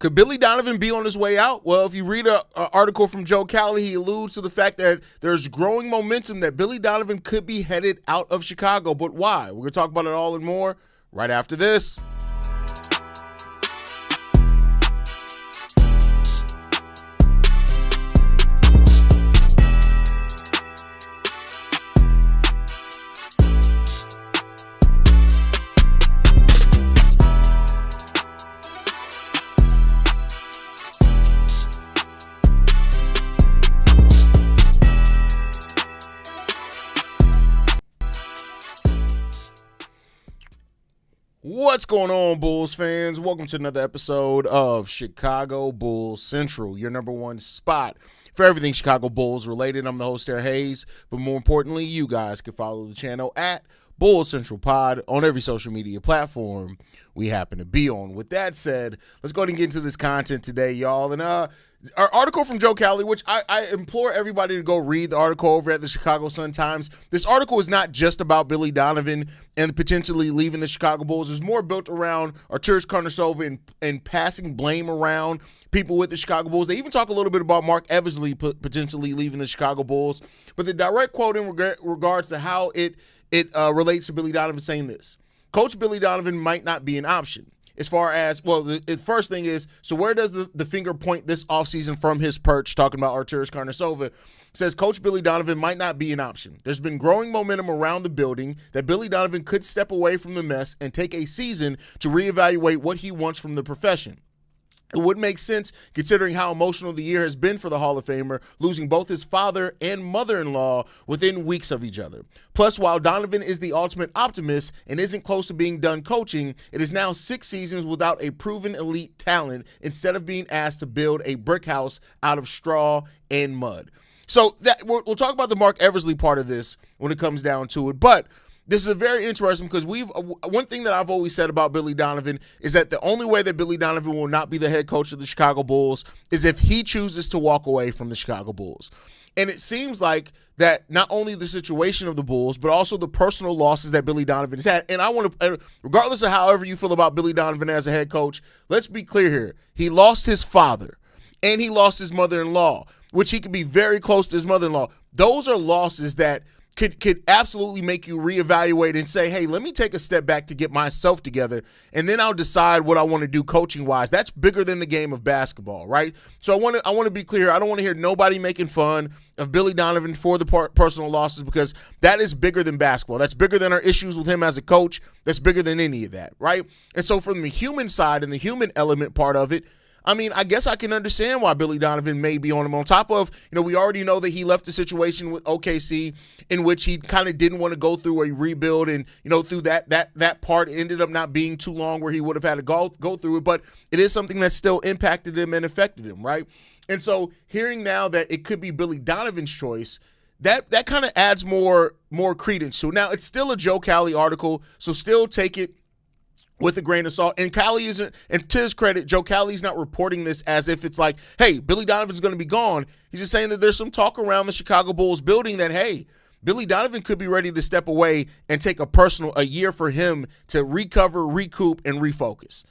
Could Billy Donovan be on his way out? Well, if you read an article from Joe Cowley, he alludes to the fact that there's growing momentum that Billy Donovan could be headed out of Chicago. But why? We're going to talk about it all and more right after this. What's going on, Bulls fans? Welcome to another episode of Chicago Bulls Central, your number one spot for everything Chicago Bulls related. I'm the host, Aaron Hayes, but more importantly, you guys can follow the channel at Bulls Central Pod on every social media platform we happen to be on. With that said, let's go ahead and get into this content today, y'all. And our article from Joe Cowley, which I implore everybody to go read the article over at the Chicago Sun-Times. This article is not just about Billy Donovan and potentially leaving the Chicago Bulls. It's more built around Artūras Karnisovas and passing blame around people with the Chicago Bulls. They even talk a little bit about Marc Eversley potentially leaving the Chicago Bulls. But the direct quote in regards to how it relates to Billy Donovan saying this: Coach Billy Donovan might not be an option. As far as, well, the first thing is, so where does the finger point this offseason from his perch, talking about Artūras Karnisovas, says Coach Billy Donovan might not be an option. There's been growing momentum around the building that Billy Donovan could step away from the mess and take a season to reevaluate what he wants from the profession. It would make sense considering how emotional the year has been for the Hall of Famer, losing both his father and mother-in-law within weeks of each other. Plus, while Donovan is the ultimate optimist and isn't close to being done coaching, it is now 6 seasons without a proven elite talent instead of being asked to build a brick house out of straw and mud. So we'll talk about the Marc Eversley part of this when it comes down to it, but this is very interesting because one thing that I've always said about Billy Donovan is that the only way that Billy Donovan will not be the head coach of the Chicago Bulls is if he chooses to walk away from the Chicago Bulls. And it seems like that not only the situation of the Bulls, but also the personal losses that Billy Donovan has had. And I want to, regardless of however you feel about Billy Donovan as a head coach, let's be clear here. He lost his father and he lost his mother-in-law, which he could be very close to his mother-in-law. Those are losses that could absolutely make you reevaluate and say, hey, let me take a step back to get myself together, and then I'll decide what I want to do coaching-wise. That's bigger than the game of basketball, right? So I want to be clear. I don't want to hear nobody making fun of Billy Donovan for the personal losses, because that is bigger than basketball. That's bigger than our issues with him as a coach. That's bigger than any of that, right? And so from the human side and the human element part of it, I mean, I guess I can understand why Billy Donovan may be on him. On top of, we already know that he left the situation with OKC in which he kind of didn't want to go through a rebuild, and, through that part ended up not being too long where he would have had to go through it, but it is something that still impacted him and affected him, right? And so hearing now that it could be Billy Donovan's choice, that kind of adds more credence to it. Now, it's still a Joe Cowley article, so still take it with a grain of salt. And Cowley isn't, and to his credit, Joe Cowley's not reporting this as if it's like, hey, Billy Donovan's going to be gone. He's just saying that there's some talk around the Chicago Bulls building that, hey, Billy Donovan could be ready to step away and take a year for him to recover, recoup, and refocus.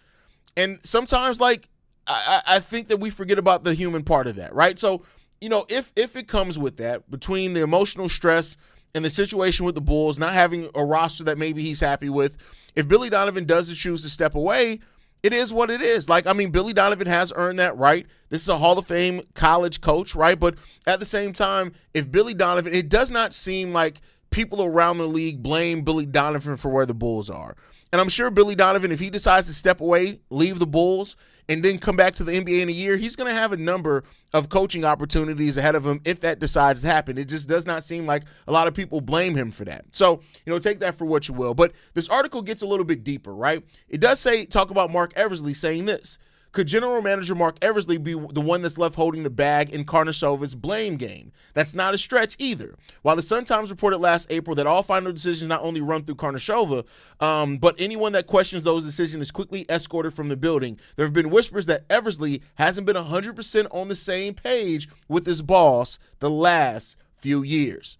And sometimes, I think that we forget about the human part of that, right? So, if it comes with that, between the emotional stress and the situation with the Bulls, not having a roster that maybe he's happy with, if Billy Donovan does choose to step away, it is what it is. Billy Donovan has earned that right. This is a Hall of Fame college coach, right? But at the same time, if Billy Donovan, it does not seem like people around the league blame Billy Donovan for where the Bulls are. And I'm sure Billy Donovan, if he decides to step away, leave the Bulls, and then come back to the NBA in a year, he's going to have a number of coaching opportunities ahead of him if that decides to happen. It just does not seem like a lot of people blame him for that. So, take that for what you will. But this article gets a little bit deeper, right? It does talk about Marc Eversley saying this: could general manager Marc Eversley be the one that's left holding the bag in Karnisovas' blame game? That's not a stretch either. While the Sun-Times reported last April that all final decisions not only run through Karnisovas, but anyone that questions those decisions is quickly escorted from the building, there have been whispers that Eversley hasn't been 100% on the same page with his boss the last few years.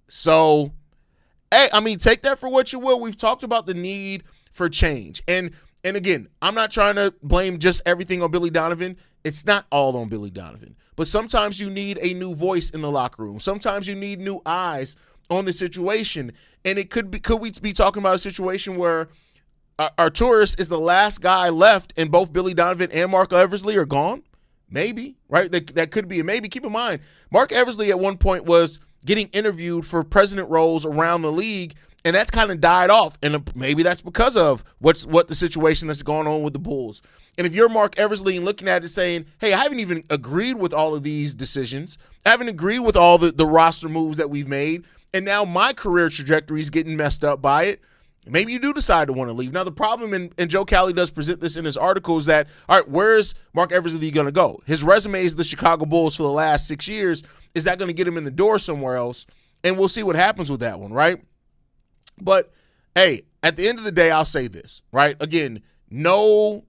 So, hey, take that for what you will. We've talked about the need for change. And And again, I'm not trying to blame just everything on Billy Donovan. It's not all on Billy Donovan. But sometimes you need a new voice in the locker room. Sometimes you need new eyes on the situation. And could we be talking about a situation where Artūras is the last guy left and both Billy Donovan and Marc Eversley are gone? Maybe, right? That could be a maybe. Keep in mind, Marc Eversley at one point was getting interviewed for president roles around the league, and that's kind of died off. And maybe that's because of what the situation that's going on with the Bulls. And if you're Marc Eversley and looking at it saying, hey, I haven't even agreed with all of these decisions. I haven't agreed with all the roster moves that we've made. And now my career trajectory is getting messed up by it. Maybe you do decide to want to leave. Now, the problem, and Joe Cowley does present this in his article, is that, all right, where's Marc Eversley going to go? His resume is the Chicago Bulls for the last 6 years. Is that going to get him in the door somewhere else? And we'll see what happens with that one, right? But, hey, at the end of the day, I'll say this, right? Again, no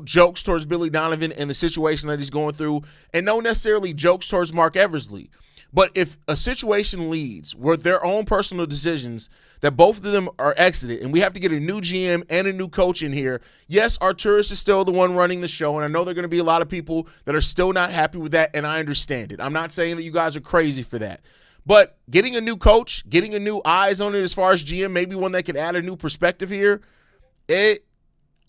jokes towards Billy Donovan and the situation that he's going through, and no necessarily jokes towards Marc Eversley. But if a situation leads with their own personal decisions that both of them are exited and we have to get a new GM and a new coach in here, yes, Artūras is still the one running the show, and I know there are going to be a lot of people that are still not happy with that, and I understand it. I'm not saying that you guys are crazy for that. But getting a new coach, getting a new eyes on it as far as GM, maybe one that can add a new perspective here, I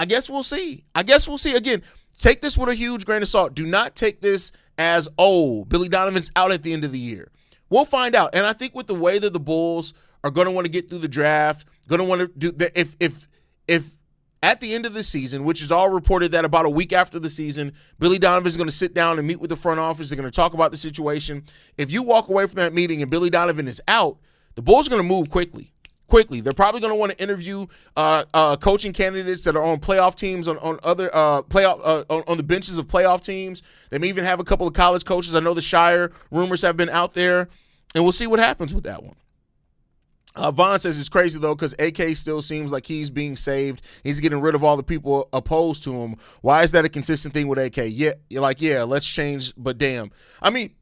guess we'll see. Again, take this with a huge grain of salt. Do not take this as, oh, Billy Donovan's out at the end of the year. We'll find out. And I think with the way that the Bulls are going to want to get through the draft, going to want to do that, if at the end of the season, which is all reported that about a week after the season, Billy Donovan is going to sit down and meet with the front office. They're going to talk about the situation. If you walk away from that meeting and Billy Donovan is out, the Bulls are going to move quickly. They're probably going to want to interview coaching candidates that are on playoff teams, on other playoff on the benches of playoff teams. They may even have a couple of college coaches. I know the Shire rumors have been out there, and we'll see what happens with that one. Vaughn says it's crazy, though, because AK still seems like he's being saved. He's getting rid of all the people opposed to him. Why is that a consistent thing with AK? Yeah, let's change, but damn. I mean,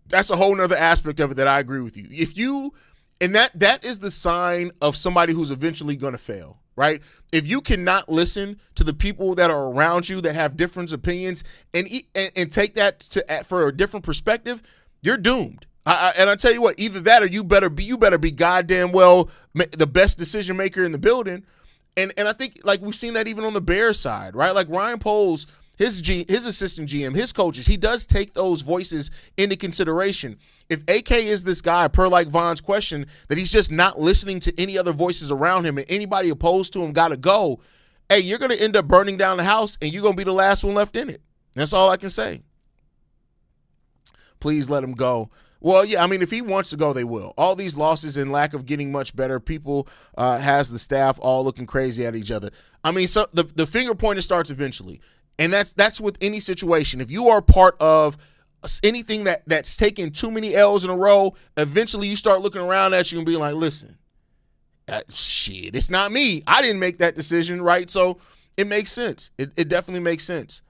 that's a whole nother aspect of it that I agree with you. And that is the sign of somebody who's eventually going to fail, right? If you cannot listen to the people that are around you that have different opinions and take that for a different perspective, you're doomed. And I tell you what, either that or you better be goddamn well the best decision maker in the building. And I think like we've seen that even on the Bears side, right? Like Ryan Poles, his assistant GM, his coaches, he does take those voices into consideration. If AK is this guy, per like Vaughn's question, that he's just not listening to any other voices around him and anybody opposed to him got to go, hey, you're going to end up burning down the house and you're going to be the last one left in it. That's all I can say. Please let him go. Well, yeah, I mean, if he wants to go, they will. All these losses and lack of getting much better, people has the staff all looking crazy at each other. I mean, so the finger pointing starts eventually. And that's with any situation. If you are part of anything that's taken too many L's in a row, eventually you start looking around at you and being like, listen, shit, it's not me. I didn't make that decision, right? So it makes sense. It definitely makes sense.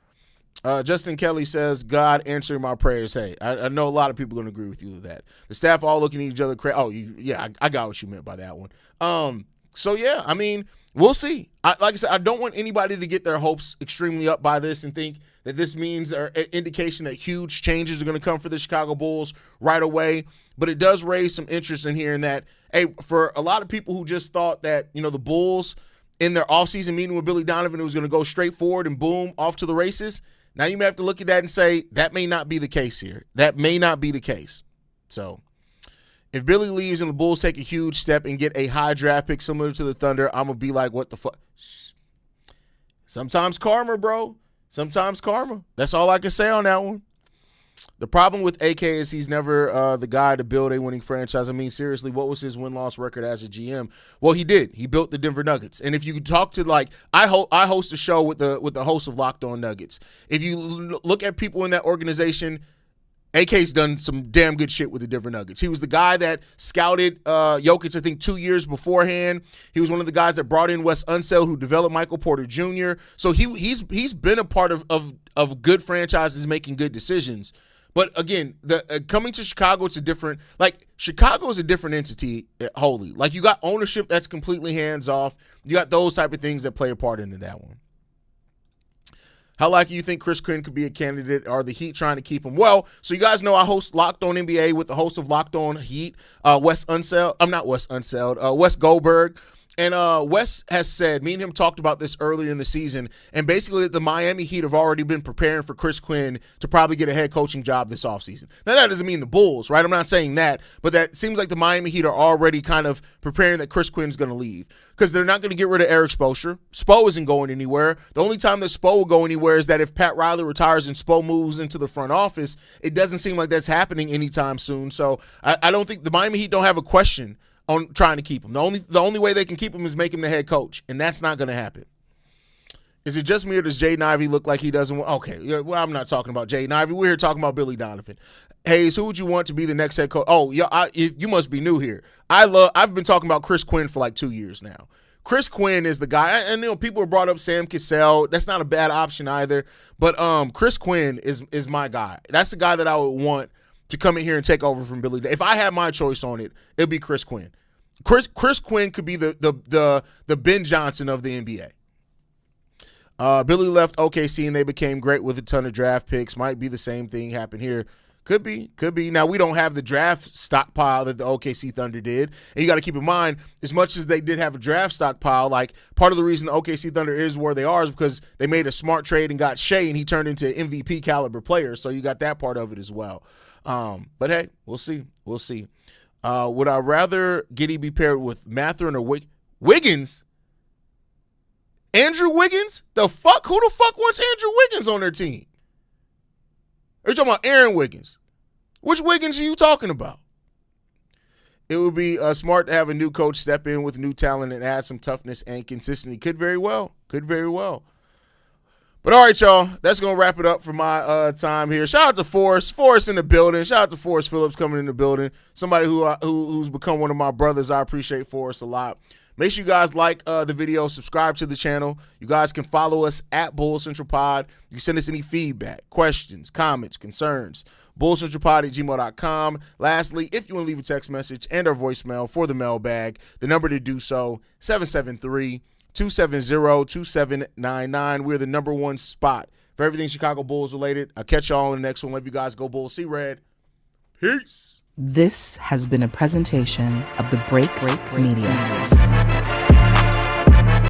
Justin Kelly says, God answering my prayers. Hey, I know a lot of people are going to agree with you with that. The staff all looking at each other. I got what you meant by that one. So, yeah, I mean, we'll see. Like I said, I don't want anybody to get their hopes extremely up by this and think that this means or an indication that huge changes are going to come for the Chicago Bulls right away. But it does raise some interest in here in that, hey, for a lot of people who just thought that, you know, the Bulls in their offseason meeting with Billy Donovan, it was going to go straight forward and boom, off to the races. Now you may have to look at that and say that may not be the case here. That may not be the case. So if Billy leaves and the Bulls take a huge step and get a high draft pick similar to the Thunder, I'm going to be like, what the fuck? Sometimes karma, bro. Sometimes karma. That's all I can say on that one. The problem with AK is he's never the guy to build a winning franchise. I mean, seriously, what was his win-loss record as a GM? Well, he did. He built the Denver Nuggets. And if you talk to, like, I host a show with the host of Locked On Nuggets. If you look at people in that organization, AK's done some damn good shit with the Denver Nuggets. He was the guy that scouted Jokic, I think, 2 years beforehand. He was one of the guys that brought in Wes Unseld, who developed Michael Porter Jr. So he's been a part of good franchises making good decisions. But again, coming to Chicago, it's a different, like, Chicago is a different entity wholly. Like, you got ownership that's completely hands off. You got those type of things that play a part into that one. How likely you think Chris Quinn could be a candidate? Are the Heat trying to keep him? Well, so you guys know I host Locked On NBA with the host of Locked On Heat, Wes Goldberg. And Wes has said, me and him talked about this earlier in the season, and basically the Miami Heat have already been preparing for Chris Quinn to probably get a head coaching job this offseason. Now, that doesn't mean the Bulls, right? I'm not saying that, but that seems like the Miami Heat are already kind of preparing that Chris Quinn's going to leave because they're not going to get rid of Eric Spoelstra. Spo isn't going anywhere. The only time that Spo will go anywhere is that if Pat Riley retires and Spo moves into the front office. It doesn't seem like that's happening anytime soon. So I don't think the Miami Heat don't have a question on trying to keep him. The only way they can keep him is make him the head coach, and that's not going to happen. Is it just me or does Jaden Ivey look like he doesn't want? Okay, well, I'm not talking about Jaden Ivey. We're here talking about Billy Donovan. Hayes, who would you want to be the next head coach? Oh, yeah, you must be new here. I've been talking about Chris Quinn for like 2 years now. Chris Quinn is the guy, and people have brought up Sam Cassell. That's not a bad option either. But Chris Quinn is my guy. That's the guy that I would want to come in here and take over from Billy. If I had my choice on it, it'd be Chris Quinn. Chris Quinn could be the Ben Johnson of the NBA. Billy left OKC and they became great with a ton of draft picks. Might be the same thing happen here. Could be. Now, we don't have the draft stockpile that the OKC Thunder did. And you got to keep in mind, as much as they did have a draft stockpile, like part of the reason the OKC Thunder is where they are is because they made a smart trade and got Shea, and he turned into an MVP caliber player. So you got that part of it as well. But hey, we'll see. Would I rather Giddey be paired with Mathurin or Wiggins? Andrew Wiggins? The fuck? Who the fuck wants Andrew Wiggins on their team? Are you talking about Aaron Wiggins? Which Wiggins are you talking about? It would be smart to have a new coach step in with new talent and add some toughness and consistency. Could very well. But all right, y'all, that's going to wrap it up for my time here. Shout out to Forrest. Forrest in the building. Shout out to Forrest Phillips coming in the building. Somebody who's become one of my brothers. I appreciate Forrest a lot. Make sure you guys like the video, subscribe to the channel. You guys can follow us at Bull Central Pod. You can send us any feedback, questions, comments, concerns. BullCentralPod@gmail.com. Lastly, if you want to leave a text message and our voicemail for the mailbag, the number to do so, 773-270-2799. We're the number one spot for everything Chicago Bulls related. I'll catch y'all on the next one. Love you guys. Go Bulls. See Red. Peace. This has been a presentation of the Break Media.